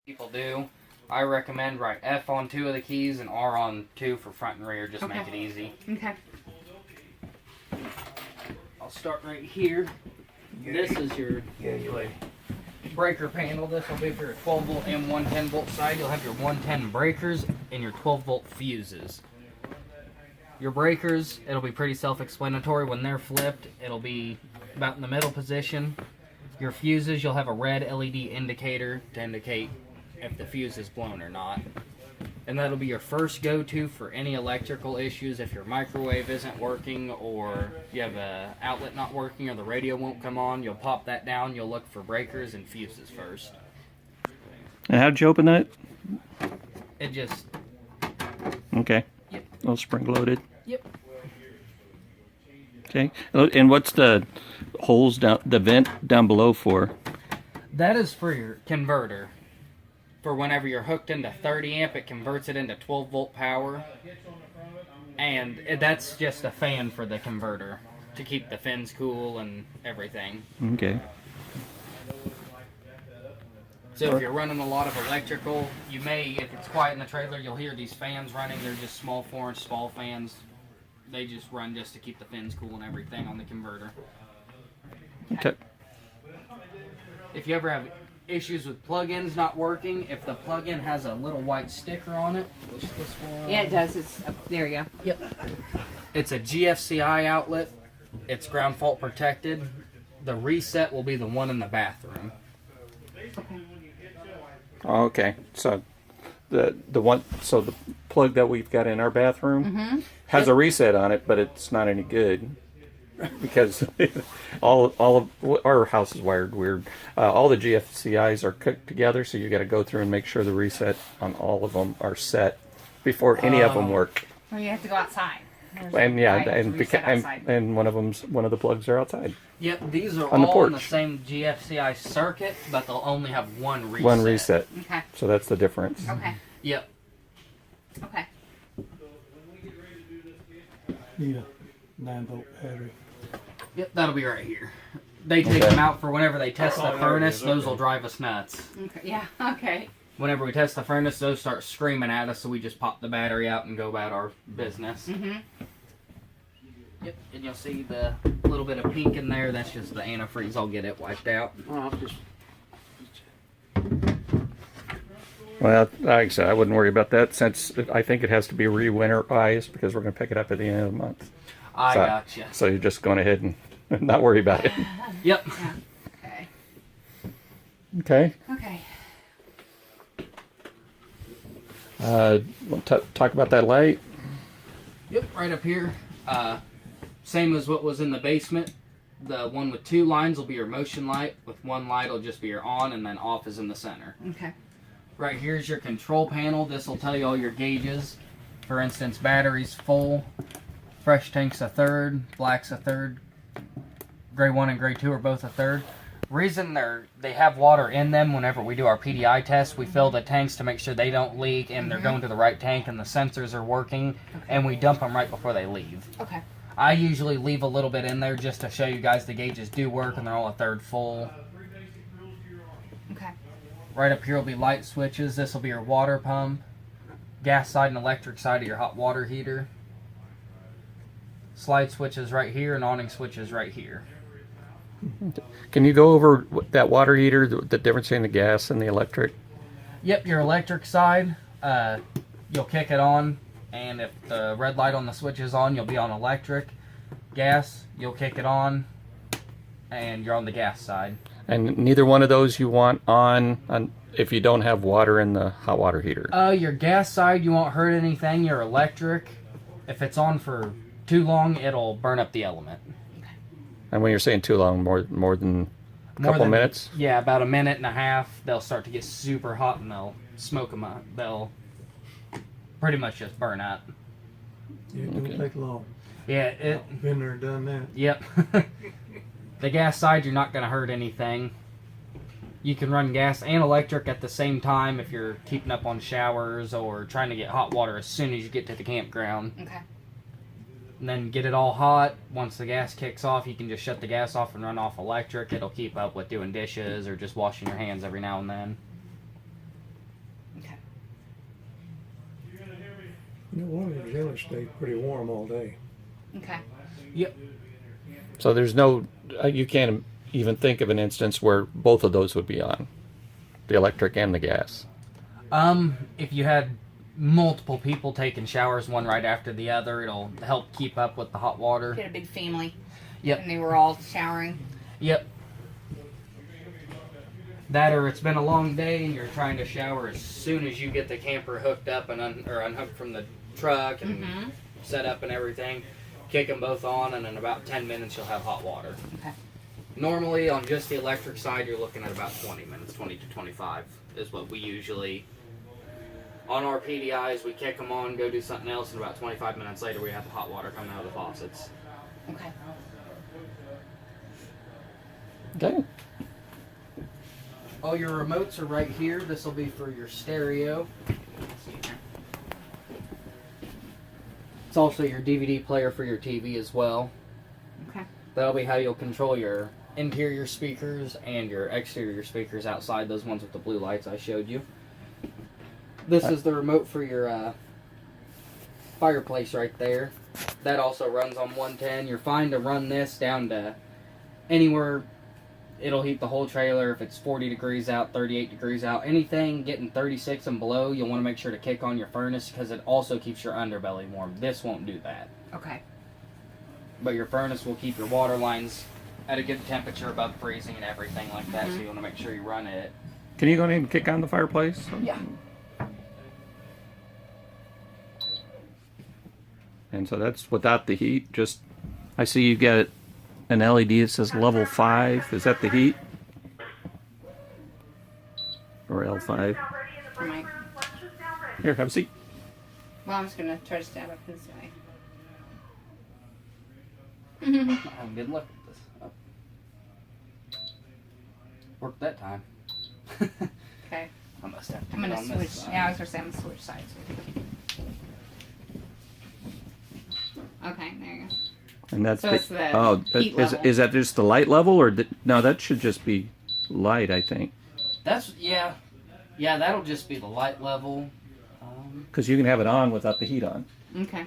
people do. I recommend write F on 2 of the keys and R on 2 for front and rear. Just make it easy. Okay. I'll start right here. This is your breaker panel. This will be for your 12 volt and 110 volt side. You'll have your 110 breakers and your 12 volt fuses. Your breakers, it'll be pretty self-explanatory. When they're flipped, it'll be about in the middle position. Your fuses, you'll have a red LED indicator to indicate if the fuse is blown or not. And that'll be your first go-to for any electrical issues. If your microwave isn't working, or you have an outlet not working, or the radio won't come on, you'll pop that down. You'll look for breakers and fuses first. And how'd you open that? It just... Okay. Yep. All spring-loaded. Yep. Okay. And what's the holes down, the vent down below for? That is for your converter. For whenever you're hooked into 30 amp, it converts it into 12 volt power. And that's just a fan for the converter to keep the fins cool and everything. Okay. So if you're running a lot of electrical, you may, if it's quiet in the trailer, you'll hear these fans running. They're just small 4-inch small fans. They just run just to keep the fins cool and everything on the converter. Okay. If you ever have issues with plug-ins not working, if the plug-in has a little white sticker on it, which this one... Yeah, it does. It's there you go. Yep. It's a GFCI outlet. It's ground fault protected. The reset will be the one in the bathroom. Okay. So the plug that we've got in our bathroom has a reset on it, but it's not any good because all of our house is wired weird. All the GFCIs are cooked together, so you got to go through and make sure the reset on all of them are set before any of them work. Or you have to go outside. And yeah, and one of the plugs are outside. Yep, these are on the all porch. on the same GFCI circuit, but they'll only have one reset. One reset. Okay. So that's the difference. Okay. Yep. Okay. Need a 9-volt battery. Yep, that'll be right here. They take them out for whenever they test the furnace. Those will drive us nuts. Okay. Yeah. Okay. Whenever we test the furnace, those start screaming at us, so we just pop the battery out and go about our business. Yep, and you'll see the little bit of pink in there. That's just the antifreeze. I'll get it wiped out. Well, like I said, I wouldn't worry about that since I think it has to be re-winterized because we're going to pick it up at the end of the month. I gotcha. So you're just going ahead and not worry about it. Yep. Yeah. Okay. Okay. Okay. We'll talk about that light. Yep, right up here. Same as what was in the basement. The one with 2 lines will be your motion light. With 1 light, it'll just be your on, and then off is in the center. Okay. Right here is your control panel. This will tell you all your gauges. For instance, battery's full. Fresh tank's a third. Black's a third. Gray 1 and gray 2 are both a third. Reason they have water in them whenever we do our PDI test, we fill the tanks to make sure they don't leak and they're going to the right tank and the sensors are working, and we dump them right before they leave. Okay. I usually leave a little bit in there just to show you guys the gauges do work and they're all a third full. Okay. Right up here will be light switches. This will be your water pump, gas side and electric side of your hot water heater. Slide switches right here and awning switches right here. Can you go over that water heater, the difference between the gas and the electric? Yep, your electric side, you'll kick it on, and if the red light on the switch is on, you'll be on electric. Gas, you'll kick it on, and you're on the gas side. And neither one of those you want on if you don't have water in the hot water heater. Your gas side, you won't hurt anything. Your electric, if it's on for too long, it'll burn up the element. And when you're saying too long, more than a couple minutes? Yeah, about a minute and a half. They'll start to get super hot and they'll smoke them up. They'll pretty much just burn up. Yeah, it don't take long. Yeah, Been there, done that. Yep. The gas side, you're not going to hurt anything. You can run gas and electric at the same time if you're keeping up on showers or trying to get hot water as soon as you get to the campground. Okay. And then get it all hot. Once the gas kicks off, you can just shut the gas off and run off electric. It'll keep up with doing dishes or just washing your hands every now and then. Okay. You know, one of the generally stay pretty warm all day. Okay. Yep. So there's no, you can't even think of an instance where both of those would be on, the electric and the gas. If you had multiple people taking showers one right after the other, it'll help keep up with the hot water. Get a big family. Yep. And they were all showering. Yep. That or it's been a long day and you're trying to shower as soon as you get the camper hooked up and unhooked from the truck and set up and everything. Kick them both on, and in about 10 minutes you'll have hot water. Okay. Normally on just the electric side you're looking at about 20 minutes, 20 to 25 is what we usually. On our PDIs we kick them on, go do something else, and about 25 minutes later we have the hot water coming out of the faucets. Okay. Okay. All your remotes are right here. This will be for your stereo. It's also your DVD player for your TV as well. Okay. That'll be how you'll control your interior speakers and your exterior speakers outside, those ones with the blue lights I showed you. This is the remote for your fireplace right there. That also runs on 110. You're fine to run this down to anywhere. It'll heat the whole trailer if it's 40 degrees out, 38 degrees out. Anything getting 36 and below, you'll want to make sure to kick on your furnace because it also keeps your underbelly warm. This won't do that. Okay. But your furnace will keep your water lines at a good temperature above freezing and everything like that, so you want to make sure you run it. Can you go ahead and kick on the fireplace? Yeah. And so that's without the heat. Just, I see you got an LED that says level 5. Is that the heat? Or L5? Right. Here, have a seat. Well, I'm just gonna try to stab up this way. Have a good look at this. Oh. Worked that time. Okay. I must have to I'm get gonna on switch. this side. Yeah, I was gonna say I'm gonna switch sides. Okay, there you go. And that's So it's the oh, heat level. is that just the light level, or no? That should just be light, I think, That's yeah. That'll just be the light level. because you can have it on without the heat on. Okay.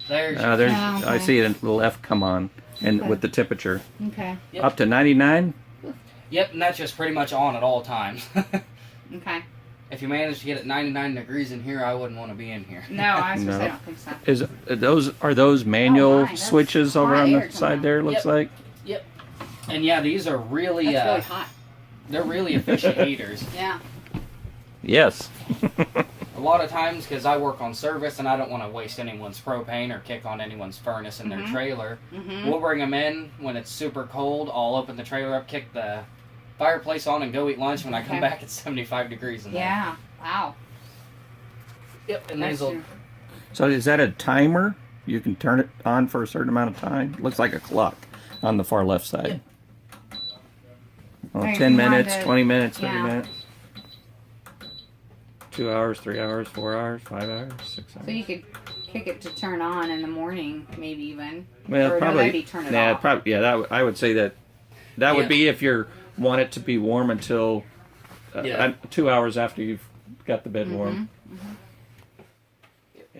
There's There's, Oh, okay. I see a little F come on, and Okay. with the temperature Okay. Yep. up to 99. Yep, and that's just pretty much on at all times. Okay. If you manage to get it 99 degrees in here, I wouldn't want to be in here. No, I was gonna say I No. don't think so. Are those manual Oh, my, that's switches over hot on air the coming side out. there? Looks Yep. like. Yep. And yeah, these are really, That's really hot. they're really efficient heaters. Yeah. Yes. A lot of times, because I work on service and I don't want to waste anyone's propane or kick on anyone's furnace in their trailer, we'll bring them in when it's super cold. I'll open the trailer up, kick the fireplace on, and go eat lunch. When I come Okay. back, it's 75 degrees in there. Yeah. Wow. Yep. And That's these will. true. So is that a timer? You can turn it on for a certain amount of time. Looks like a clock on the far left side. Oh, Right, 10 you want minutes, to- 20 minutes, 30 yeah. minutes. 2 hours, 3 hours, 4 hours, 5 hours, 6 hours. So you could kick it to turn on in the morning, maybe even. Well, or probably. maybe turn it Yeah, off. probably. Yeah, I would say that Yeah. would be if you want it to be warm until Yeah. 2 hours after you've got the bed warm.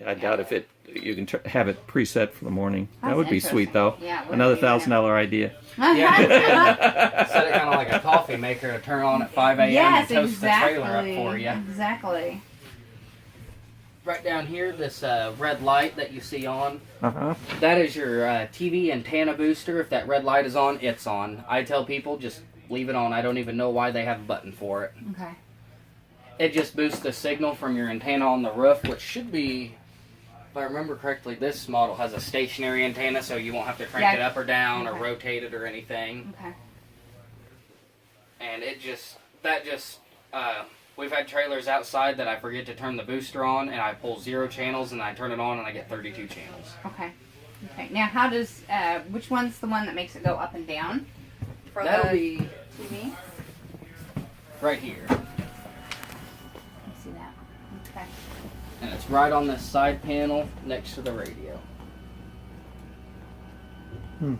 I doubt if you can have it preset for the morning. That That's would be sweet, though. interesting. Yeah, it would Another be better. $1,000 idea. Yeah. Set it kind of like a coffee maker to turn on at 5 a.m. Yes, and toast exactly. the trailer up for you. Exactly. Right down here, this red light that you see on, Uh-huh. that is your TV antenna booster. If that red light is on, it's on. I tell people just leave it on. I don't even know why they have a button for it. Okay. It just boosts the signal from your antenna on the roof, which should be, if I remember correctly, this model has a stationary antenna, so you won't have to crank it up or down or Okay. rotate it or anything. Okay. And we've had trailers outside that I forget to turn the booster on, and I pull 0 channels, and I turn it on, and I get 32 channels. Okay. Okay. Now, how does which one's the one that makes it go up and down? For That'll the be TV. right here. Let's see that. Okay. And it's right on this side panel next to the radio. Hmm.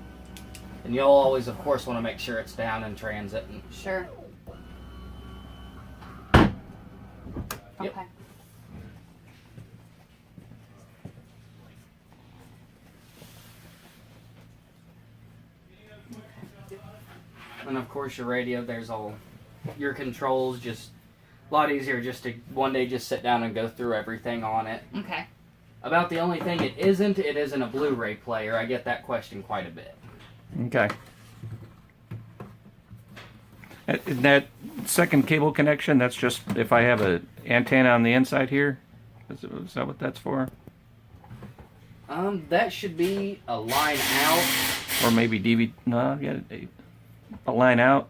And you'll always, of course, want to make sure it's down in transit. And Sure. Yep. Okay. And of course your radio, there's all your controls, just a lot easier just to one day just sit down and go through everything on it. Okay. About the only thing it isn't a Blu-ray player. I get that question quite a bit. Okay. And that second cable connection, that's just if I have an antenna on the inside here? Is that what that's for? That should be a line out. Or maybe DVD? No, yeah, a line out.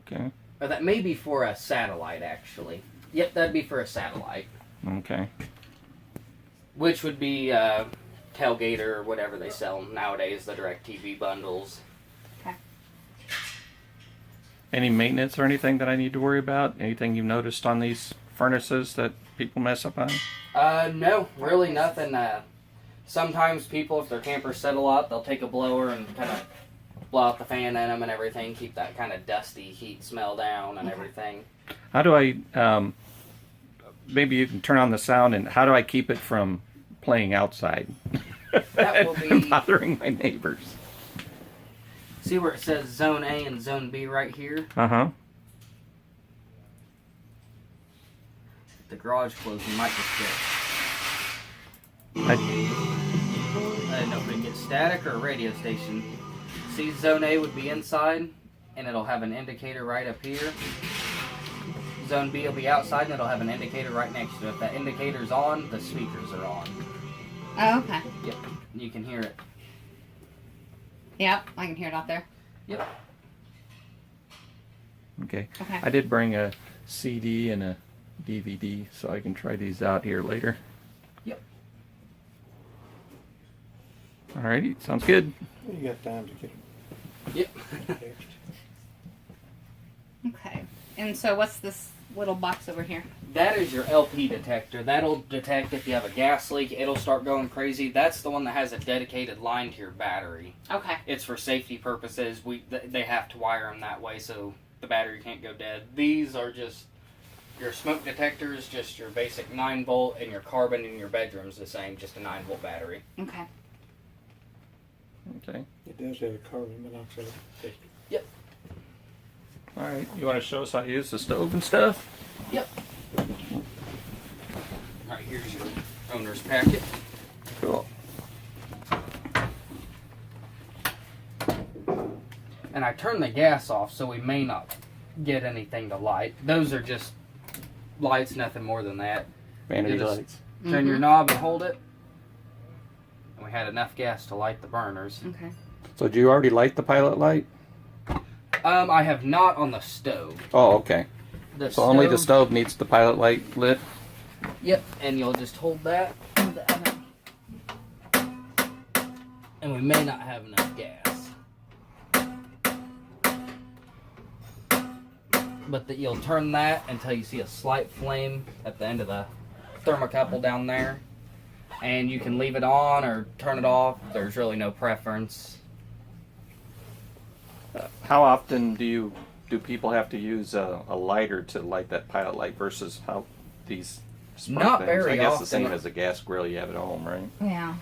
Okay. Or that may be for a satellite, actually. Yep, that'd be for a satellite. Okay. Which would be Tailgater or whatever they sell nowadays, the DirecTV bundles. Okay. Any maintenance or anything that I need to worry about? Anything you've noticed on these furnaces that people mess up on? No, really nothing. Sometimes people, if their campers set a lot, they'll take a blower and kind of blow out the fan in them and everything, keep that kind of dusty heat smell down and everything. How do I, maybe you can turn on the sound, and how do I keep it from playing outside? That will be... bothering my neighbors. See where it says Zone A and Zone B right here? Uh-huh. The garage closed, you might just get... I, I don't know if we get static or a radio station. See, Zone A would be inside, and it'll have an indicator right up here. Zone B will be outside, and it'll have an indicator right next to it. If that indicator's on, the speakers are on. Oh, okay. Yep, you can hear it. Yep, I can hear it out there. Yep. okay. Okay. I did bring a CD and a DVD, so I can try these out here later. Yep. Alrighty, sounds good. You got time to get Yep. it fixed. Okay. And so what's this little box over here? That is your LP detector. That'll detect if you have a gas leak. It'll start going crazy. That's the one that has a dedicated line to your battery. Okay. It's for safety purposes. They have to wire them that way so the battery can't go dead. These are just your smoke detectors, just your basic 9-volt, and your carbon in your bedroom's the same, just a 9-volt battery. Okay. Okay. It does have a carbon monoxide detector. Alright, you want to show us how to use the stove and stuff? Yep. Alright, here's your owner's packet. Cool. And I turned the gas off so we may not get anything to light. Those are just lights, nothing more than that. Vanity You just lights. Turn your knob and hold it. And we had enough gas to light the burners. Okay. So do you already light the pilot light? I have not on the stove. Oh, okay. The So only the stove needs the pilot light lit? Yep, and you'll just hold that in the oven. And we may not have enough gas. But you'll turn that until you see a slight flame at the end of the thermocouple down there. And you can leave it on or turn it off. There's really no preference. How often do people have to use a lighter to light that pilot light versus how these spark Not things? very I guess often. the same as a gas grill you have at home, right? Yeah.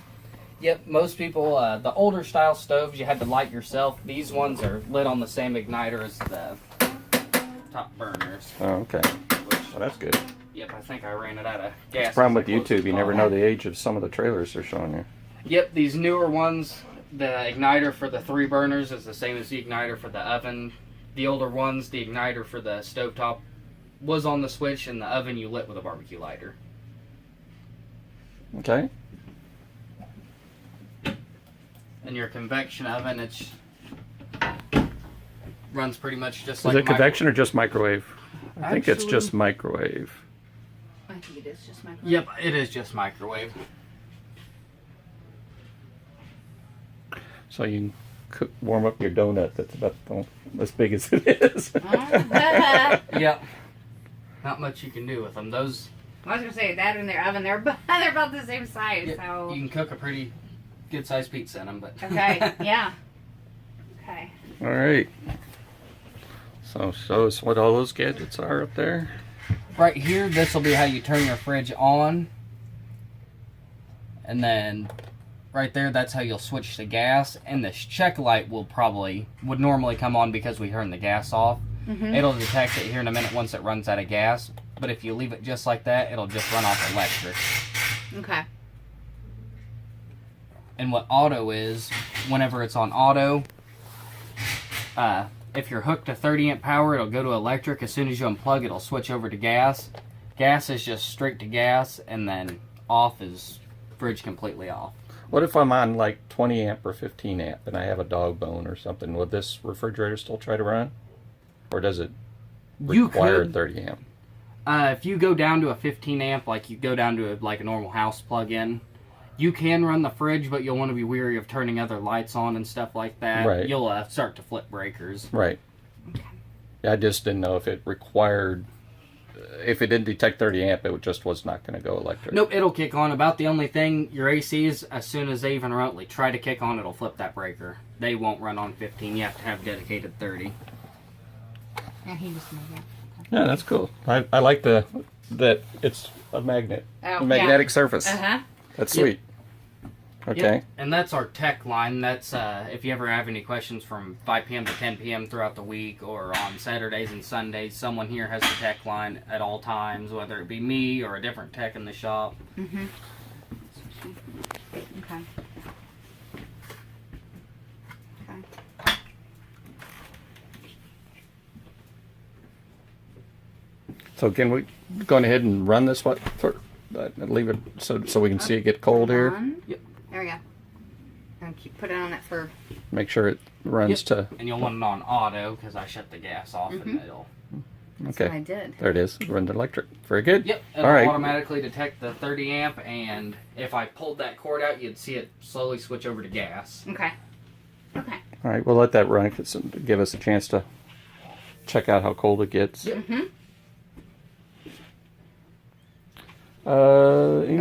Yep, most people, the older style stoves you had to light yourself. These ones are lit on the same igniter as the top burners. Oh, okay. Well, that's good. Yep, I think I ran it out of gas. The problem with as I closed YouTube, you the never car. know the age of some of the trailers they're showing you. Yep, these newer ones, the igniter for the 3 burners is the same as the igniter for the oven. The older ones, the igniter for the stovetop was on the switch, and the oven you lit with a barbecue lighter. Okay. And your convection oven, it's runs pretty much just Is like it convection or just microwave? I think it's Actually- just microwave. I think it is just my. Yep, it is just microwave. So you can warm up your donut that's about as big as it is. Yep. Not much you can do with them. Those I was gonna say that in their oven, they're about the same size. you So can cook a pretty good sized pizza in them, but okay, yeah. Okay. All right. So show us what all those gadgets are up there. Right here, this will be how you turn your fridge on. And then right there, that's how you'll switch to gas. And this check light would normally come on because we turn the gas off. It'll detect it here in a minute once it runs out of gas. But if you leave it just like that, it'll just run off electric. Okay. And what auto is, whenever it's on auto, if you're hooked to 30 amp power, it'll go to electric. As soon as you unplug, it'll switch over to gas. Gas is just straight to gas, and then off is fridge completely off. What if I'm on like 20 amp or 15 amp and I have a dog bone or something? Would this refrigerator still try to run? Or does it require 30 amp? If you go down to a 15 amp, like you go down to a normal house plug-in, you can run the fridge, but you'll want to be wary of turning other lights on and stuff like that. Right. You'll start to flip breakers. Right. Okay. I just didn't know if it required, if it didn't detect 30 amp, it just was not going to go electric. Nope, it'll kick on. About the only thing, your ACs, as soon as they even remotely try to kick on, it'll flip that breaker. They won't run on 15. You have to have dedicated 30. Yeah, he just made that. Yeah, that's cool. I like that it's a magnet, Oh, a magnetic surface. Uh-huh. That's sweet. Okay. Yep. And that's our tech line. That's if you ever have any questions from 5 p.m. to 10 p.m. throughout the week or on Saturdays and Sundays, someone here has the tech line at all times, whether it be me or a different tech in the shop. Okay. Okay. So can we go ahead and run this leave it so we can see it get cold here? Yep. There we go. And put it on that for. Make sure it runs to. And you'll want it on auto because I shut the gas off and it'll. That's Okay. what I did. There it is. Run to electric. Very good. Yep. It'll All right. automatically detect the 30 amp, and if I pulled that cord out, you'd see it slowly switch over to gas. Okay. Okay. All right. We'll let that run. Give us a chance to check out how cold it gets. Yep. Anything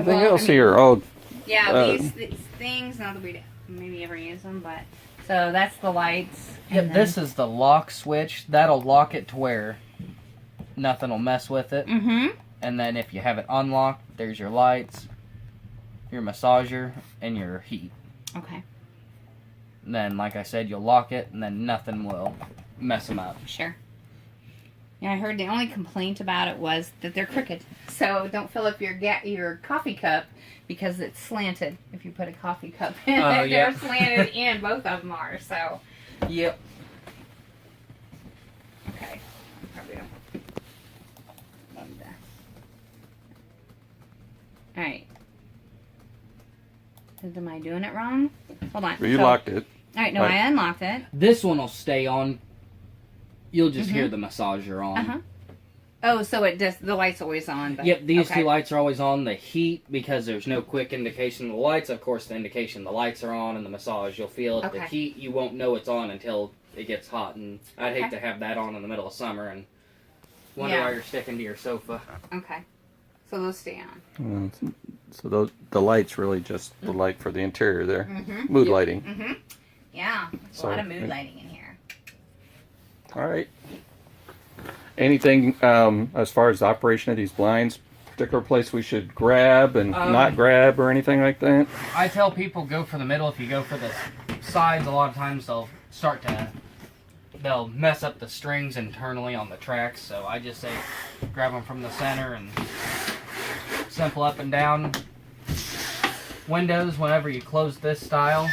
Well, else I mean- here? Oh, Yeah, these things, not that we maybe ever use them, but. So that's the lights. Yep, this is the lock switch. That'll lock it to where nothing will mess with it. And then if you have it unlocked, there's your lights, your massager, and your heat. Okay. And then, like I said, you'll lock it, and then nothing will mess them up. Sure. Yeah, I heard the only complaint about it was that they're crooked. So don't fill up your coffee cup because it's slanted. If you put a coffee cup in Oh, it, yeah. they're slanted in. Both of them are. So, Yep. okay. Probably don't. Love that. All right. Am I doing it wrong? Hold on. you locked it. All right. No, Right. I unlocked it. This one will stay on. You'll just hear the massager on. Uh-huh. Oh, so it just the light's always on. But, Yep, these okay. two lights are always on. The heat, because there's no quick indication of the lights, of course the indication the lights are on, and the massage, you'll feel it. Okay. The heat, you won't know it's on until it gets hot, and I'd hate Okay. to have that on in the middle of summer and wonder Yeah. why you're sticking to your sofa. Okay. So those stay on. So the light's really just the light for the interior there. Mm-hmm. Mood lighting. Yeah. There's a lot of mood lighting in here. All right. Anything as far as the operation of these blinds? Particular place we should grab and not grab or anything like that? I tell people go for the middle. If you go for the sides, a lot of times they'll mess up the strings internally on the tracks. So I just say grab them from the center and simple up and down. Windows, whenever you close this style,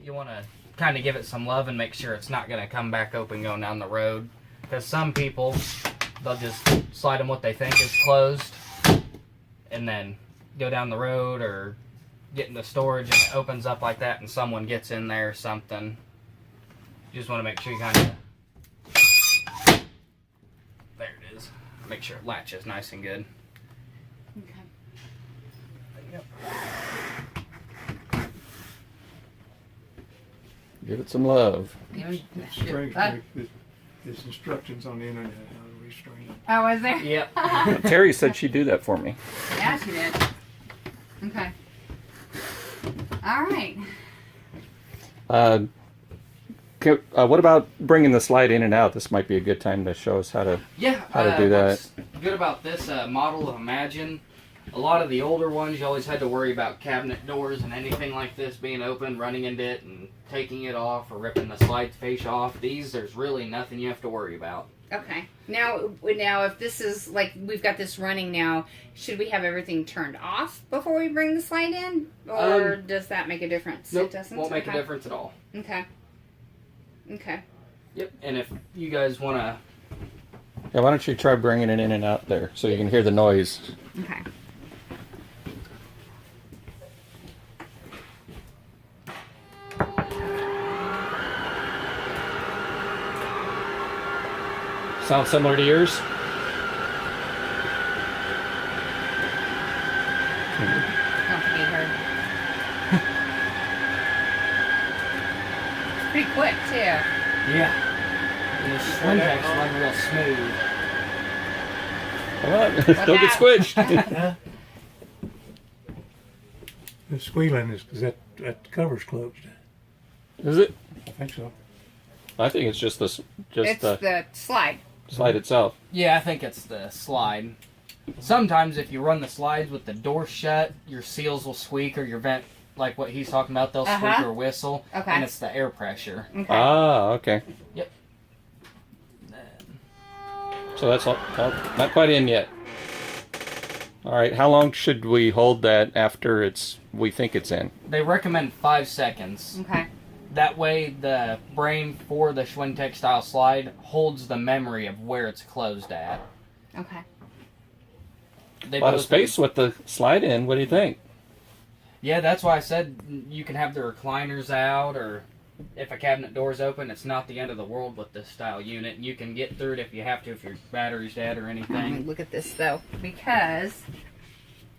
you want to kind of give it some love and make sure it's not going to come back open going down the road. Because some people, they'll just slide them what they think is closed and then go down the road or get into storage and it opens up like that and someone gets in there or something. You just want to make sure you kind of... There it is. Make sure it latches nice and good. Okay. Yep. Give it some love. There's instructions on the internet how to restrain it. Oh, was there? Yep. Terry said she'd do that for me. Yeah, she did. Okay. All right. What about bringing the slide in and out? This might be a good time to show us how to do that. What's good about this model of Imagine, a lot of the older ones, you always had to worry about cabinet doors and anything like this being open, running into it and taking it off or ripping the slide face off. These, there's really nothing you have to worry about. Okay. Now, if this is like we've got this running now, should we have everything turned off before we bring the slide in, or does that make a difference? Nope, It doesn't. won't make a difference at all. Okay. Okay. Yep. And if you guys want to, Yeah, why don't you try bringing it in and out there so you can hear the noise? Okay. Sound similar to yours? Don't forget her. It's pretty quick too. yeah. And the Swintex run real smooth. Come on, don't get squished. The squealing is because that cover's closed. Is it? I think so. I think it's just It's the the slide. slide itself. Yeah, I think it's the slide. Sometimes if you run the slides with the door shut, your seals will squeak, or your vent, like what he's talking about, they'll squeak or whistle. Okay. And it's the air pressure. Okay. Ah, okay. Yep. So that's all, not quite in yet. All right, how long should we hold that after we think it's in? They recommend 5 seconds. Okay. That way, the brain for the Schwintek style slide holds the memory of where it's closed at. Okay. They A lot of both- space with the slide in. What do you think? Yeah, that's why I said you can have the recliners out, or if a cabinet door's open, it's not the end of the world with this style unit. You can get through it if you have to, if your battery's dead or Let me anything. look at this though, because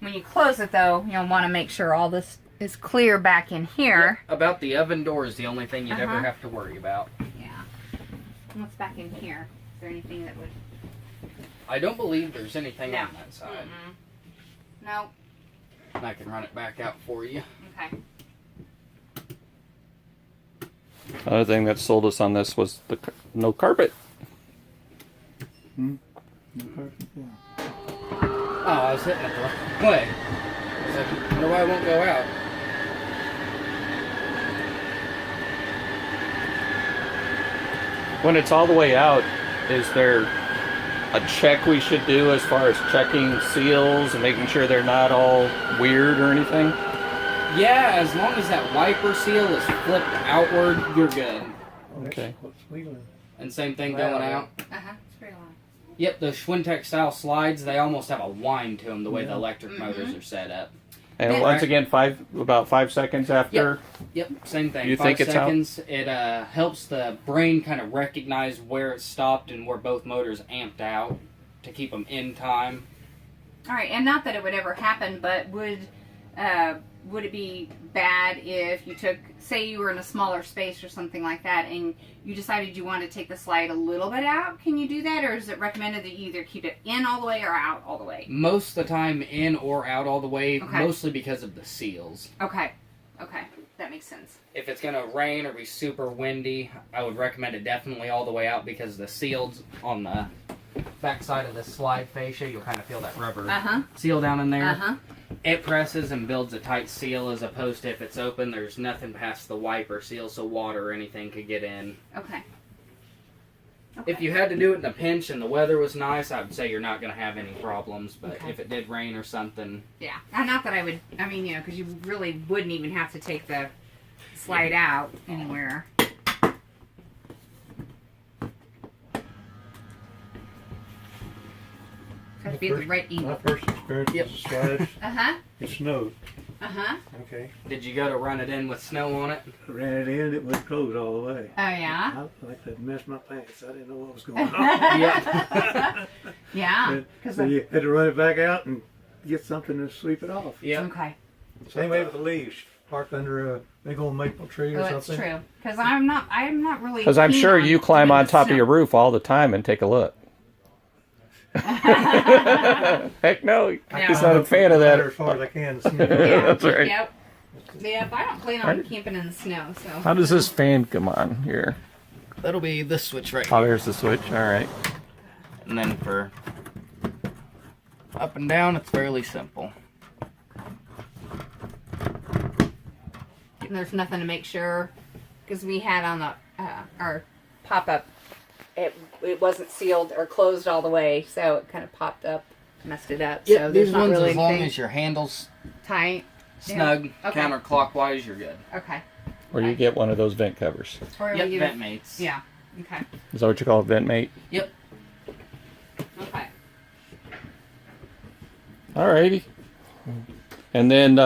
when you close it though, you'll want to make sure all this is clear back in here. About the oven door is the only thing you'd ever Uh-huh. have to worry about. Yeah. What's back in here? Is there anything that would? I don't believe there's anything No. on that side. No. And I can run it back out for you. Okay. Another thing that sold us on this was the no carpet. Oh, I was hitting it the wrong way. I was like, I wonder why it won't go out. When it's all the way out, is there a check we should do as far as checking seals and making sure they're not all weird or anything? Yeah, as long as that wiper seal is flipped outward, you're good. Okay. What's squealing? And same thing going out. It's pretty long. Yep, the Schwintek style slides, they almost have a whine to them the way the electric motors are set up. And once again, about 5 seconds after. Yep, same thing. You 5 think it's out? seconds. It helps the brain kind of recognize where it stopped and where both motors amped out to keep them in time. All right, and not that it would ever happen, but would it be bad if you took, say you were in a smaller space or something like that, and you decided you wanted to take the slide a little bit out? Can you do that, or is it recommended that you either keep it in all the way or out all the way? Most of the time in or out all the way, Okay. mostly because of the seals. Okay, that makes sense. If it's going to rain or be super windy, I would recommend it definitely all the way out, because the seals on the back side of the slide fascia, you'll kind of feel that rubber seal down in there. It presses and builds a tight seal, as opposed to if it's open, there's nothing past the wiper seal, so water or anything could get in. Okay. If you had to do it in a pinch and the weather was nice, I would say you're not going to have any problems. But Okay. if it did rain or something, Yeah, not that I would, I mean, you know, because you really wouldn't even have to take the slide out anywhere. Has to be at the right My angle. first experience Yep. with the slides, Uh-huh, it snowed. uh-huh. Okay. did you go to run it in with snow on it? Ran it in, it was closed all the way. Oh, yeah? I like to mess my pants. I didn't know what was going on. Yeah. Yeah. So you had to run it back out and get something to sweep it off. Yep. Okay. Same way with the leaves. Parked under a big old maple tree or Oh, that's something. true. Because I'm not really. Because I'm keen sure on you climb doing on top snow. of your roof all the time and take a look. Heck no, he's not a fan of As that. far as I can. Yeah. That's right. Yep. I don't plan on camping in the snow, so. How does this fan come on here? That'll be this switch right Oh, here. there's the switch. All right. And then for up and down, it's fairly simple. And there's nothing to make sure, because we had on the our pop-up, it wasn't sealed or closed all the way, so it kind of popped up, messed it up. Yeah, so there's these not ones, really as long anything as your handle's tight. snug, Okay. counterclockwise, you're good. Okay. Or you get one of those vent covers. Or Yep, we vent mates. Yeah. Okay. Is that what you call a vent mate? Yep. Okay. Alrighty. And then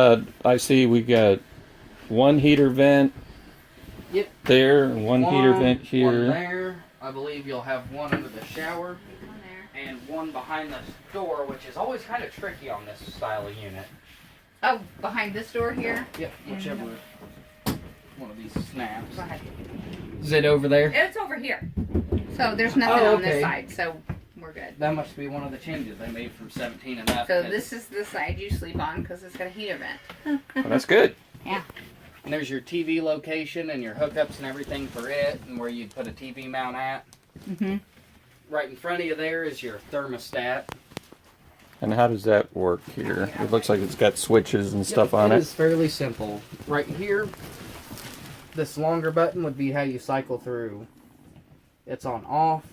I see we got one heater vent Yep. there, and one heater vent One here. there. I believe you'll have one under the shower. One there. And one behind the door, which is always kind of tricky on this style of unit. Oh, behind this door here. Yep, whichever one of these snaps. Go ahead. Is it over there? It's over here. So there's nothing on this okay. side, so we're good. That must be one of the changes they made from 17 and up. So 'cause- this is the side you sleep on because it's got a heater vent. Oh, that's good. Yeah. And there's your TV location and your hookups and everything for it, and where you'd put a TV mount at. Mhm. Right in front of you there is your thermostat. And how does that work here? It looks like it's got switches and stuff on It it. is fairly simple. Right here, this longer button would be how you cycle through. It's on off,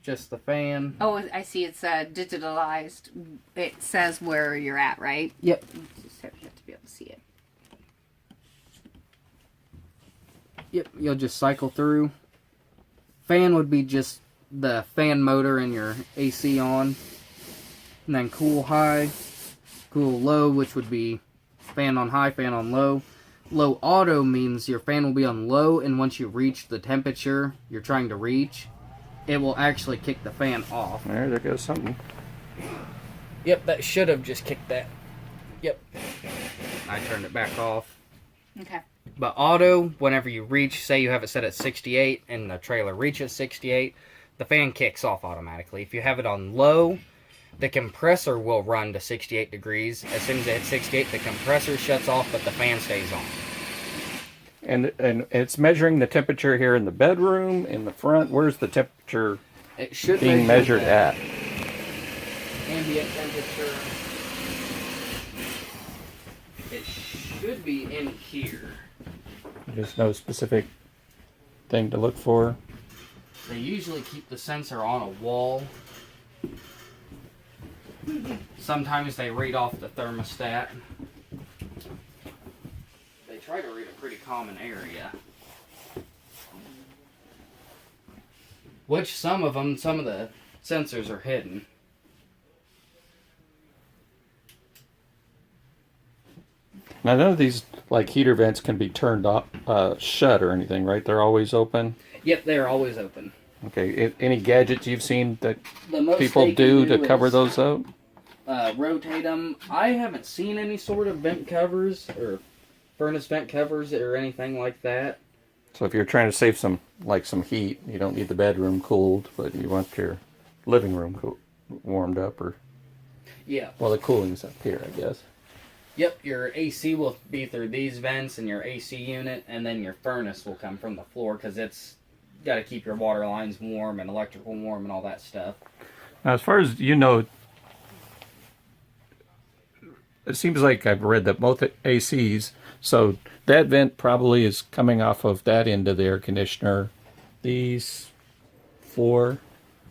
just the fan. Oh, I see. It's digitalized. It says where you're at, right? Yep. Just have to be able to see it. Yep, you'll just cycle through. Fan would be just the fan motor and your AC on. And then cool high, cool low, which would be fan on high, fan on low. Low auto means your fan will be on low, and once you reach the temperature you're trying to reach, it will actually kick the fan off. There goes something. Yep, that should have just kicked that. Yep. I turned it back off. Okay. But auto, whenever you reach, say you have it set at 68 and the trailer reaches 68, the fan kicks off automatically. If you have it on low, the compressor will run to 68 degrees. As soon as it hits 68, the compressor shuts off, but the fan stays on. And it's measuring the temperature here in the bedroom, in the front. Where's the temperature It should being measure measured at? ambient temperature. It should be in here. There's no specific thing to look for. They usually keep the sensor on a wall. Sometimes they read off the thermostat. They try to read a pretty common area. Which some of the sensors are hidden. Now, none of these like heater vents can be turned off, shut or anything, right? They're always open. Yep, they're always open. Okay. Any gadgets you've seen that The most people they can do to cover is, those up? rotate them. I haven't seen any sort of vent covers or furnace vent covers or anything like that. So if you're trying to save some heat, you don't need the bedroom cooled, but you want your living room warmed up, or Yeah. well, the cooling's up here, I guess. Yep, your AC will be through these vents and your AC unit, and then your furnace will come from the floor because it's got to keep your water lines warm and electrical warm and all that stuff. Now, as far as you know, it seems like I've read that both ACs, so that vent probably is coming off of that end of the air conditioner. These four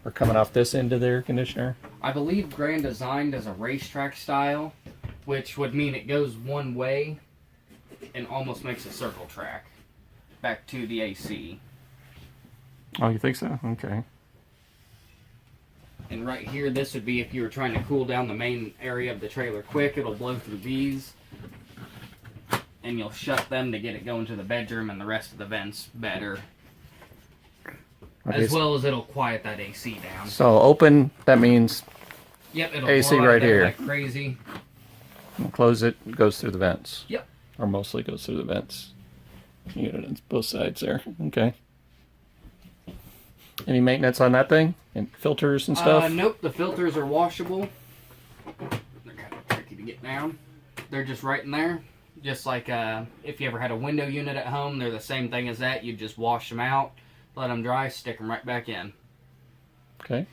are coming off this end of the air conditioner. I believe Grand Design does a racetrack style, which would mean it goes one way and almost makes a circle track back to the AC. Oh, you think so? Okay. And right here, this would be if you were trying to cool down the main area of the trailer quick, it'll blow through these. And you'll shut them to get it going to the bedroom and the rest of the vents better. Okay, As well as it'll quiet that AC down. So open, that means Yep, it'll AC blow out right there here. like crazy. close it, goes through the vents. Yep. Or mostly goes through the vents. Unit on both sides there. Okay. Any maintenance on that thing? And filters and stuff? Nope, the filters are washable. They're kind of tricky to get down. They're just right in there. Just like if you ever had a window unit at home, they're the same thing as that. You just wash them out. let them dry, stick them right back in. Okay.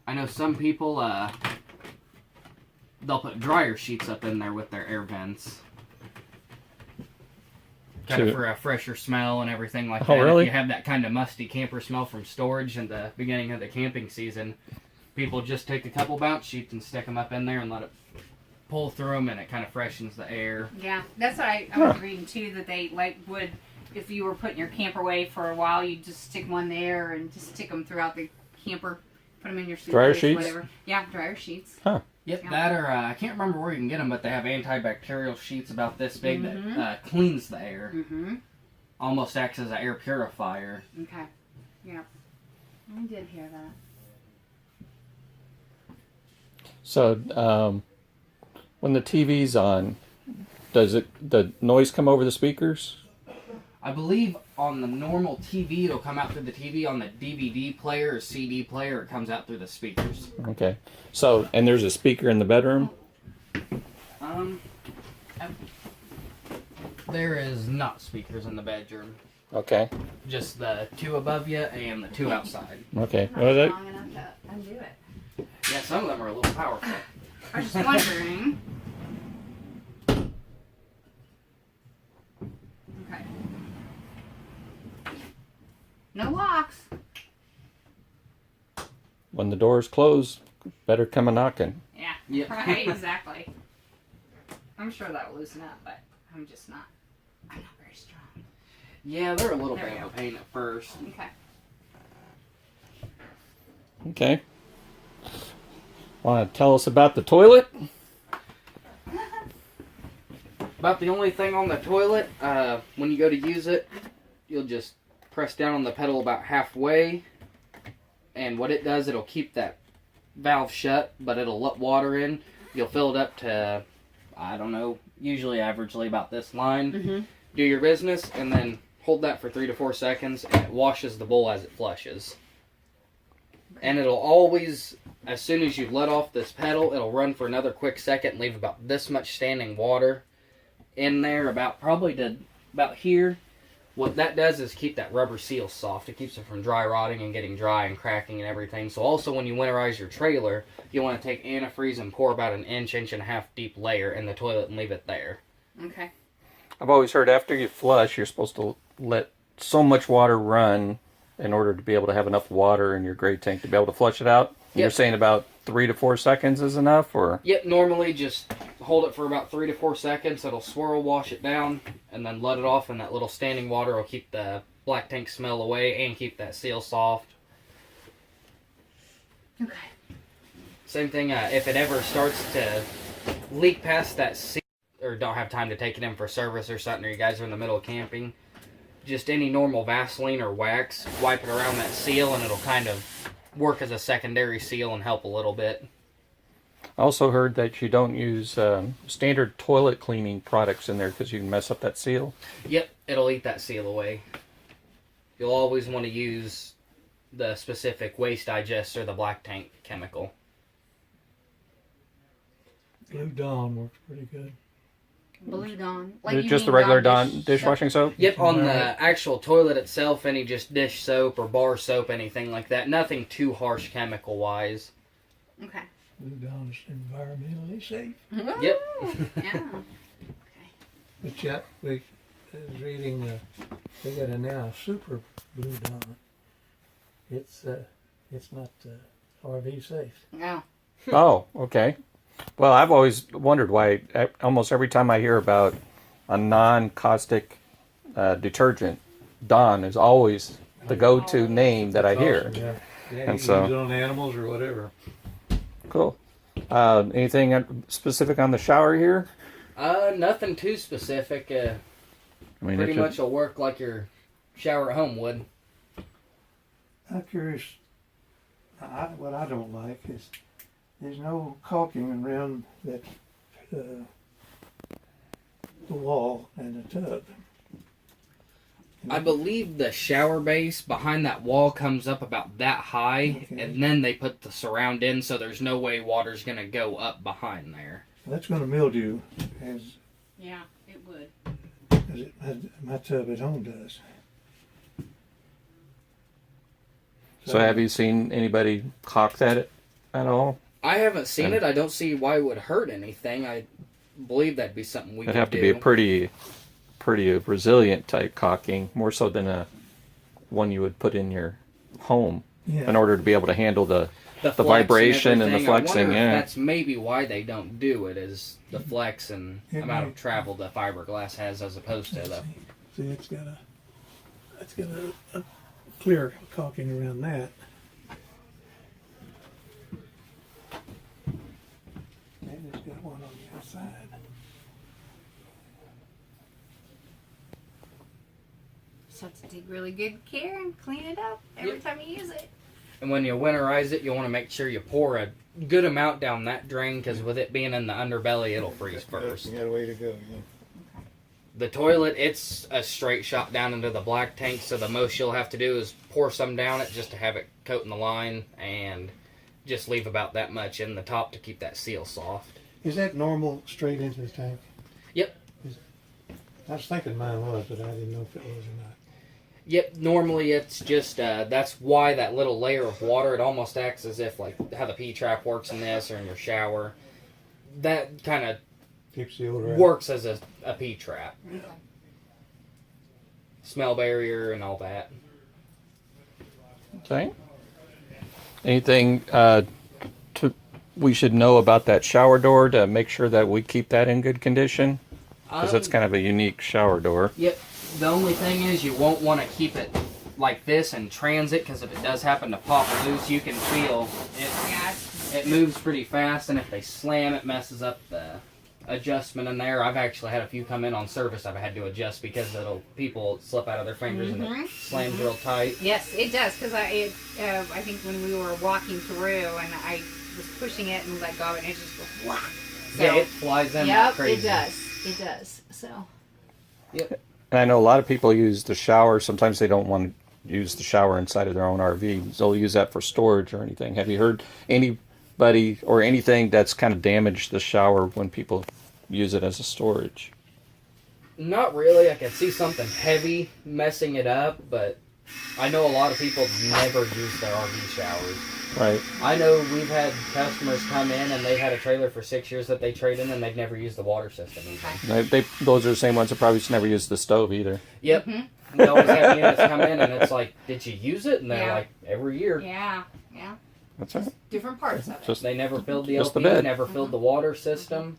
I know some people, they'll put dryer sheets up in there with their air vents. Kind of for a fresher smell and everything like that. Really? If you have that kind of musty camper smell from storage in the beginning of the camping season, people just take a couple bounce sheets and stick them up in there and let it pull through them, and it kind of freshens the air. Yeah, that's what I was reading too, that they would, if you were putting your camper away for a while, you'd just stick one there and just stick them throughout the camper, put them in your suitcase, dryer sheets? whatever. Yeah, dryer sheets. Huh. Yep, Yeah. that or I can't remember where you can get them, but they have antibacterial sheets about this big that cleans the air. Mm-hmm. Almost acts as an air purifier. Okay. Yeah. I did hear that. So, when the TV's on, does the noise come over the speakers? I believe on the normal TV, it'll come out through the TV. On the DVD player or CD player, it comes out through the speakers. Okay. So, and there's a speaker in the bedroom? There is not speakers in the bedroom. Okay. Just the two above you and the two outside. Okay. Not Well, long enough to undo it. Yeah, some of them are a little powerful. I was just wondering. Okay. No locks. when the door's closed, better come a knocking. Yeah. Yep. Right, exactly. I'm sure that will loosen up, but I'm not very strong. Yeah, they're a little There bit we of a go. pain at first. Okay. Okay. Want to tell us about the toilet? About the only thing on the toilet, when you go to use it, you'll just press down on the pedal about halfway, and what it does, it'll keep that valve shut, but it'll let water in. You'll fill it up to, I don't know, usually averagely about this line. Mm-hmm. Do your business, and then hold that for 3 to 4 seconds, and it washes the bowl as it flushes. And it'll always, as soon as you let off this pedal, it'll run for another quick second and leave about this much standing water in there, probably to about here. What that does is keep that rubber seal soft. It keeps it from dry rotting and getting dry and cracking and everything. So also when you winterize your trailer, you want to take antifreeze and pour about an inch and a half deep layer in the toilet and leave it there. Okay. I've always heard after you flush, you're supposed to let so much water run in order to be able to have enough water in your gray tank to be able to flush it out. You're saying about 3 to 4 seconds is enough, or? Yep, normally just hold it for about 3 to 4 seconds. It'll swirl, wash it down, and then let it off, and that little standing water will keep the black tank smell away and keep that seal soft. Okay. Same thing, if it ever starts to leak past that seal, or don't have time to take it in for service or something, or you guys are in the middle of camping, just any normal Vaseline or wax, wipe it around that seal, and it'll kind of work as a secondary seal and help a little bit. I also heard that you don't use standard toilet cleaning products in there because you can mess up that seal. Yep, it'll eat that seal away. You'll always want to use the specific waste digester, the black tank chemical. Blue Dawn works pretty good. Blue Dawn. Just the regular Dawn dishwashing soap? Yep, on the actual toilet itself, any just dish soap or bar soap, anything like that. Nothing too harsh chemical-wise. Okay. Blue Dawn is environmentally safe. Yep. Yeah. But yet, we was reading, they got a now super Blue Dawn. It's not RV safe. Oh. Oh, okay. Well, I've always wondered why almost every time I hear about a non-caustic detergent, Dawn is always the go-to name that I hear. Yeah, And you so- use it on animals or whatever. Cool. Anything specific on the shower here? Nothing too specific. I mean, Pretty it's much will work like your shower at home would. I'm curious, what I don't like is there's no caulking around that the wall and the tub. I believe the shower base behind that wall comes up about that high, Okay. and then they put the surround in, so there's no way water's going to go up behind there. That's going to mildew, Yeah, it would. as my tub at home does. So have you seen anybody caulk that at all? I haven't seen it. I don't see why it would hurt anything. I believe that'd be something we could do. It'd have to be a pretty resilient type caulking, more so than a one you would put in your home in order to be able to handle the vibration and the flexing. I wonder if that's maybe why they don't do it, is the flex and amount of travel the fiberglass has as opposed to the. See, it's got a clear caulking around that. And it's got one on the outside. So have to take really good care and clean it up every time you use it. And when you winterize it, you want to make sure you pour a good amount down that drain, because with it being in the underbelly, it'll freeze first. You got a way to go. Yeah. The toilet, it's a straight shot down into the black tank, so the most you'll have to do is pour some down it just to have it coat in the line, and just leave about that much in the top to keep that seal soft. Is that normal straight into the tank? Yep. I was thinking mine was, but I didn't know if it was or not. Yep, normally it's just, that's why that little layer of water, it almost acts as if, like, how the P-trap works in this or in your shower. That kind of keeps the odor out. Works as a P-trap. Okay. Smell barrier and all that. Okay. Anything we should know about that shower door to make sure that we keep that in good condition? Because that's kind of a unique shower door. Yep. The only thing is you won't want to keep it like this in transit, because if it does happen to pop loose, you can feel it moves pretty fast, and if they slam, it messes up the adjustment in there. I've actually had a few come in on service I've had to adjust because people slip out of their fingers and it slams real tight. Yes, it does, because I think when we were walking through and I was pushing it and let go, and it just goes whack. So, yeah, it flies in yep, crazy. It does. So. Yep. And I know a lot of people use the shower. Sometimes they don't want to use the shower inside of their own RV. They'll use that for storage or anything. Have you heard anybody or anything that's kind of damaged the shower when people use it as a storage? Not really. I can see something heavy messing it up, but I know a lot of people never use their RV showers. Right. I know we've had customers come in and they've had a trailer for 6 years that they trade in, and they've never used the water system either. Those are the same ones that probably just never used the stove either. Yep. They always have units come in and it's like, did you use it? And they're like, every year. Yeah. That's right. Different parts of it. They never filled the just the LP, bed. never filled the water system.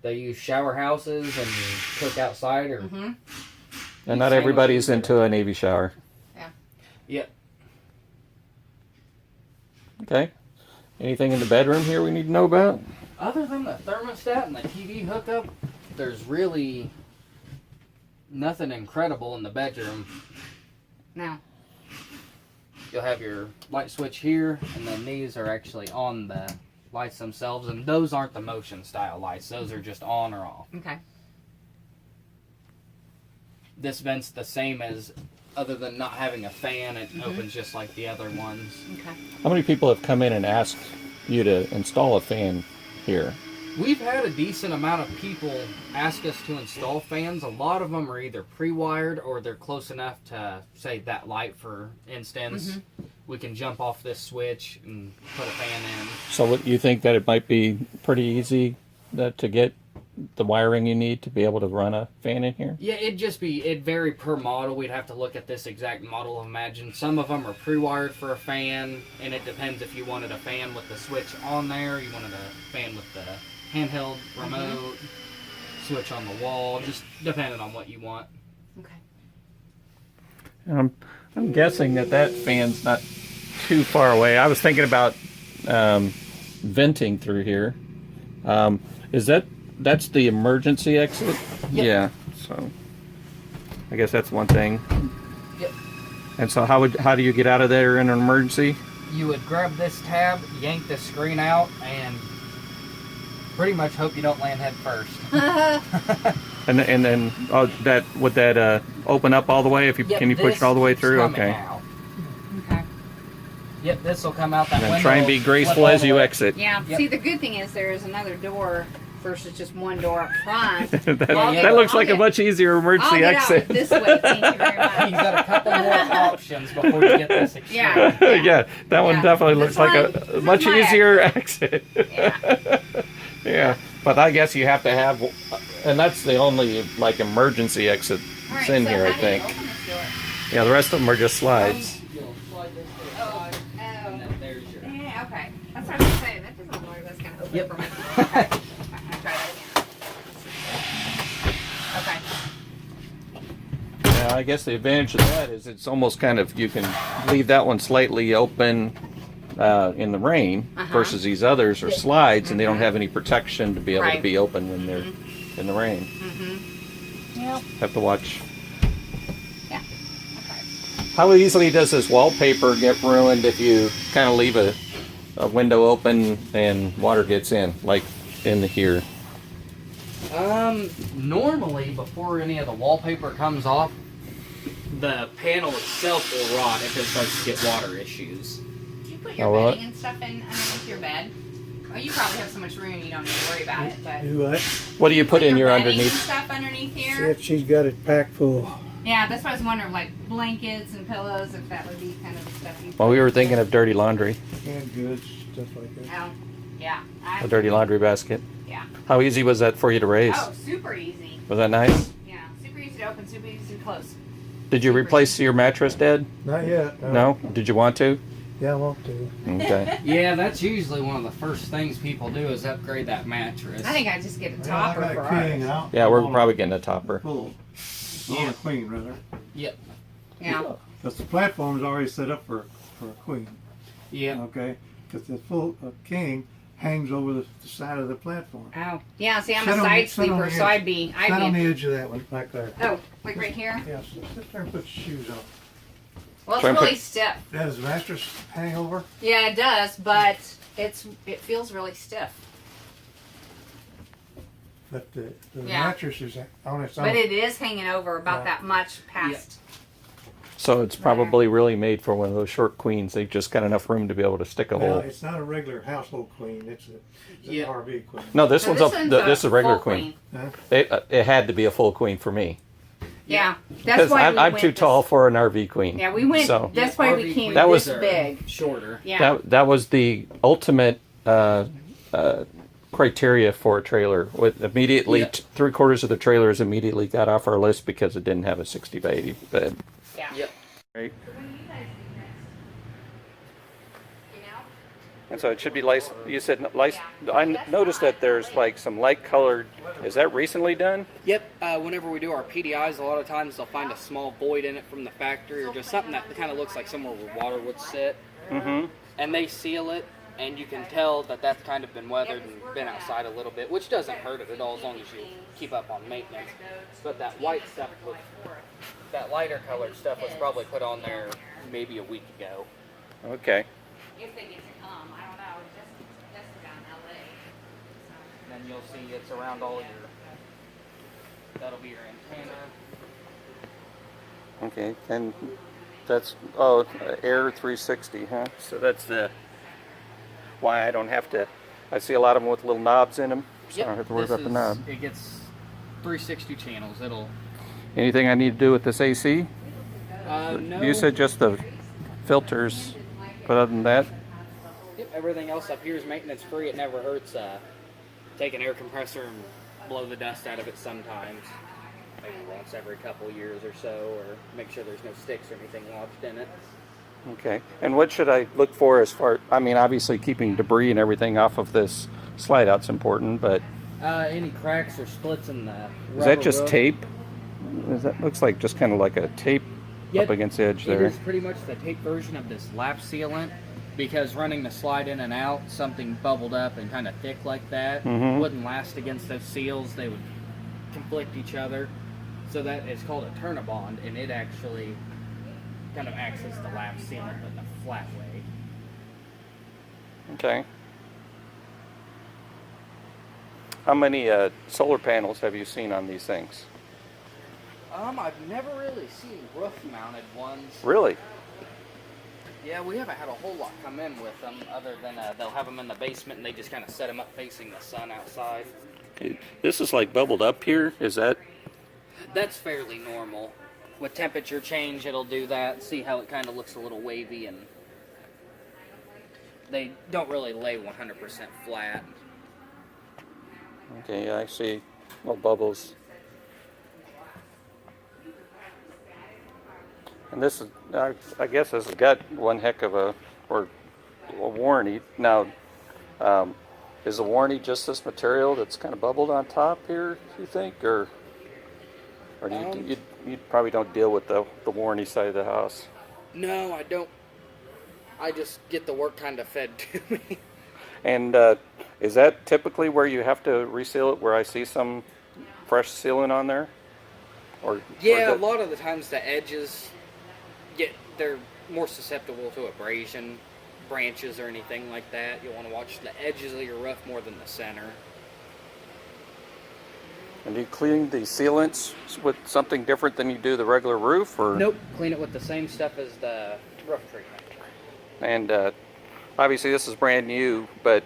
They use shower houses and cook outside or. And not everybody's into a Navy shower. Yeah. Yep. Okay. Anything in the bedroom here we need to know about? Other than the thermostat and the TV hookup, there's really nothing incredible in the bedroom. No. You'll have your light switch here, and then these are actually on the lights themselves, and those aren't the motion style lights. Those are just on or off. Okay. This vent's the same as, other than not having a fan, it opens just like the other ones. Okay. How many people have come in and asked you to install a fan here? We've had a decent amount of people ask us to install fans. A lot of them are either pre-wired or they're close enough to, say, that light, for instance. We can jump off this switch and put a fan in. So you think that it might be pretty easy to get the wiring you need to be able to run a fan in here? Yeah, it'd vary per model. We'd have to look at this exact model. Imagine some of them are pre-wired for a fan, and it depends if you wanted a fan with the switch on there, you wanted a fan with the handheld remote, switch on the wall, just depending on what you want. Okay. I'm guessing that fan's not too far away. I was thinking about venting through here. That's the emergency exit? Yep. Yeah. So I guess that's one thing. Yep. And so how do you get out of there in an emergency? You would grab this tab, yank the screen out, and pretty much hope you don't land head first. And then would that open up all the way? Can you push it all the way through? Okay. Out. Okay. Yep, this will come out that And window. then try and be graceful as you exit. Yeah. Yep. See, the good thing is there is another door versus just one door up front. that looks like a much easier I'll emergency get exit. out this way. Thank you very much. You've got a couple more options before you get this extreme. Yeah. Yeah, that one Yeah. definitely This looks like one- a this much is my easier exit. Yeah. Yeah, but I guess you have to have, and that's the only like emergency exit All right, in so here, I how do you think. open this door? Yeah, the rest of them are just slides. You'll slide this to the Oh, side, and then there's your. yeah, okay. That's what I was saying. That doesn't look like that's gonna open Yep. for me. Okay. I'm gonna try that again. Okay. Yeah, I guess the advantage of that is it's almost kind of, you can leave that one slightly open in the rain versus these others are slides and they don't have any protection to be able to Right. be open when they're in the rain. Yep. Have to watch. Yeah. Okay. How easily does this wallpaper get ruined if you kind of leave a window open and water gets in, like in here? Normally, before any of the wallpaper comes off, the panel itself will rot if it starts to get water issues. Did you put your Oh, bedding and stuff in underneath your bed? Oh, you probably have so much room you don't need to worry about it. But Do what? What do you put in your bedding underneath? and stuff underneath See here. if she's got it packed full. Yeah, that's what I was wondering, like blankets and pillows, if that would be kind of the stuff you. Well, we were thinking of dirty laundry, Canned goods, stuff like that. Oh, yeah. a dirty laundry basket. Yeah. How easy was that for you to raise? Oh, super easy. Was that nice? Yeah, super easy to open, super easy to close. Did you replace your mattress, Dad? Not yet. No? Did you want to? Yeah, I want to. Okay. Yeah, that's usually one of the first things people do is upgrade that mattress. I think I just get a Well, topper I for got a king ours. out. Yeah, we're on probably getting a topper. full. On Yeah. a queen, rather. Yep. Yeah. Because the platform is already set up for a queen. Yep. Okay? Because the full king hangs over the side of the platform. Oh, yeah. See, I'm Sit a on side the- sit on sleeper, the so edge. I'd be. Sit on I'd be. the edge of that one, like there. Oh, like right here. Yeah, sit there and put your shoes on. Well, it's Try and really put- stiff. Does the mattress hang over? Yeah, it does, but it feels really stiff. But the Yeah. mattress is on its own. But it is hanging over about Yeah. that much past. So it's probably really made for one of those short queens. They've just got enough room to be able to stick a Well, hole. it's not a regular household queen. It's an Yeah. RV queen. No, this So one's this is a regular full queen. Huh? It had to be a full queen for me. Yeah, that's Because why we I'm went too this- tall for an RV queen. Yeah, we went. So That's why we RV came That this was- big. Shorter. Yeah. that was the ultimate criteria for a trailer. With immediately Yeah. 3/4 of the trailers immediately got off our list because it didn't have a 60 by 80 bed. Yeah. Yep. Right. When do you guys do next? You know? And so it should be light. You said light. I noticed that there's like some light colored. Is that recently done? Yep. Whenever we do our PDIs, a lot of times they'll find a small void in it from the factory or just something that kind of looks like somewhere where water would sit. Mm-hmm. And they seal it, and you can tell that that's kind of been weathered and been outside a little bit, which doesn't hurt it at all as long as you keep up on maintenance. But that white stuff, that lighter colored stuff was probably put on there maybe a week ago. Okay. If they get to come, I don't know. Just down LA. And then you'll see it's around all your, that'll be your antenna. Okay. And that's Air 360, huh? So that's the why I don't have to. I see a lot of them with little knobs in them, so I don't have to worry this about the knob. It gets 360 channels. It'll. Anything I need to do with this AC? No. You said just the filters, but other than that, Yep, everything else up here is maintenance free. It never hurts. Take an air compressor and blow the dust out of it sometimes. Maybe once every couple years or so, or make sure there's no sticks or anything lodged in it. okay. And what should I look for as far? I mean, obviously keeping debris and everything off of this slide out's important, but Any cracks or splits in the is that just tape? That looks like just kind of like a tape up against the edge It there. is pretty much the tape version of this lap sealant, because running the slide in and out, something bubbled up and kind of thick like that Mhm. wouldn't last against those seals. They would conflict each other. So that is called a Thermobond, and it actually kind of acts as the lap sealant, but in a flat way. Okay. How many solar panels have you seen on these things? I've never really seen roof-mounted ones. Really? Yeah, we haven't had a whole lot come in with them, other than they'll have them in the basement and they just kind of set them up facing the sun outside. This is like bubbled up here. Is that? That's fairly normal. With temperature change, it'll do that. See how it kind of looks a little wavy, and they don't really lay 100% flat. Okay, yeah, I see little bubbles. And this is, I guess this has got one heck of a warranty. Now, is the warranty just this material that's kind of bubbled on top here, you think? Or do you probably don't deal with the warranty side of the house? No, I don't. I just get the work kind of fed to me. And is that typically where you have to reseal it, where I see some fresh sealant on there? Yeah, a lot of the times the edges they're more susceptible to abrasion, branches or anything like that. You'll want to watch the edges of your roof more than the center. And do you clean the sealants with something different than you do the regular roof, or? Nope, clean it with the same stuff as the roof treatment. And obviously this is brand new, but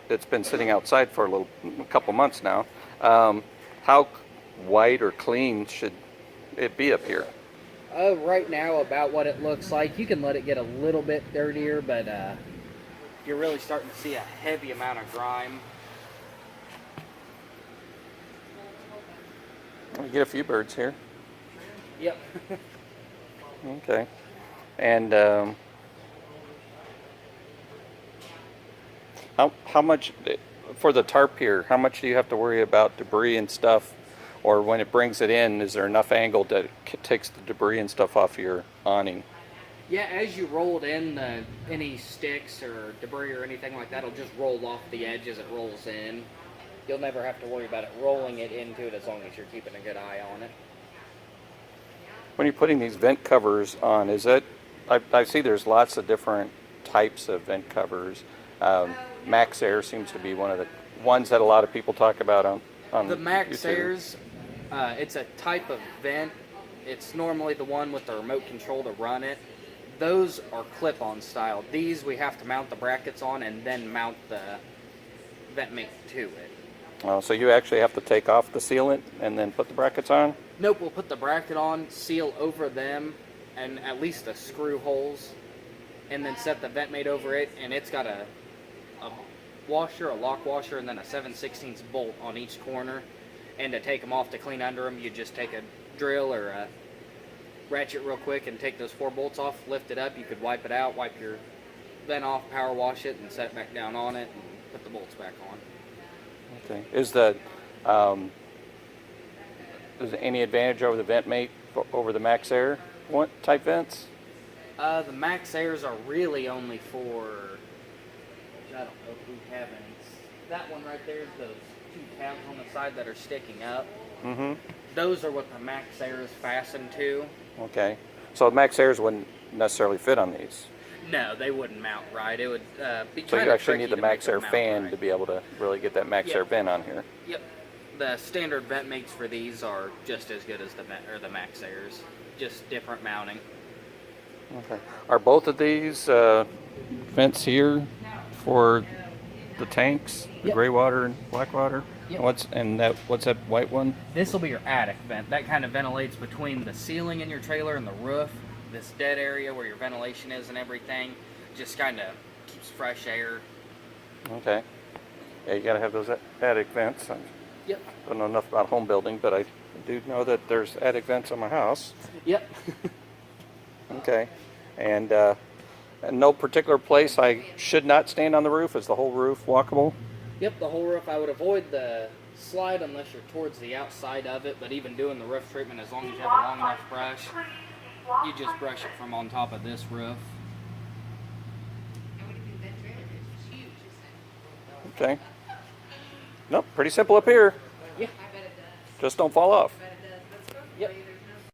it's been sitting outside for a couple months now. How white or clean should it be up here? Right now, about what it looks like. You can let it get a little bit dirtier, but you're really starting to see a heavy amount of grime. We get a few birds here. Yep. Okay. And how much for the tarp here? How much do you have to worry about debris and stuff? Or when it brings it in, is there enough angle that it takes the debris and stuff off your awning? Yeah, as you roll it in, any sticks or debris or anything like that will just roll off the edge as it rolls in. You'll never have to worry about it rolling it into it as long as you're keeping a good eye on it. When you're putting these vent covers on, is it? I see there's lots of different types of vent covers. Max Air seems to be one of the ones that a lot of people talk about on the Max YouTube. Airs. It's a type of vent. It's normally the one with the remote control to run it. Those are clip-on style. These we have to mount the brackets on and then mount the vent mate to it. Oh, so you actually have to take off the sealant and then put the brackets on? Nope, we'll put the bracket on, seal over them, and at least the screw holes, and then set the vent mate over it, and it's got a washer, a lock washer, and then a 7/16 bolt on each corner. And to take them off to clean under them, you just take a drill or a ratchet real quick and take those 4 bolts off, lift it up. You could wipe it out, wipe your vent off, power wash it, and set it back down on it, and put the bolts back on. Okay. Is any advantage over the vent mate over the Max Air type vents? The Max Airs are really only for, I don't know if we have any. That one right there is those 2 tabs on the side that are sticking up. Mm-hmm. Those are what the Max Air is fastened to. Okay. So the Max Airs wouldn't necessarily fit on these. No, they wouldn't mount right. It would be So kind you of actually tricky need the to Max make Air them fan mount to right. be able to really get that Max Yep. Air vent on here. Yep. The standard vent mates for these are just as good as the Max Airs, just different mounting. Okay. Are both of these vents here for the tanks, the Yep. gray water and black water? Yep. What's that white one? This will be your attic vent. That kind of ventilates between the ceiling in your trailer and the roof. This dead area where your ventilation is and everything just kind of keeps fresh air. Okay. Yeah, you gotta have those attic vents. I Yep. don't know enough about home building, but I do know that there's attic vents on my house. Yep. Okay. And no particular place I should not stand on the roof? Is the whole roof walkable? Yep, the whole roof. I would avoid the slide unless you're towards the outside of it, but even doing the roof treatment, as long as you have a long enough brush, you just brush it from on top of this roof. Okay. Nope, pretty simple up here. Yeah. Just don't fall off. Yep.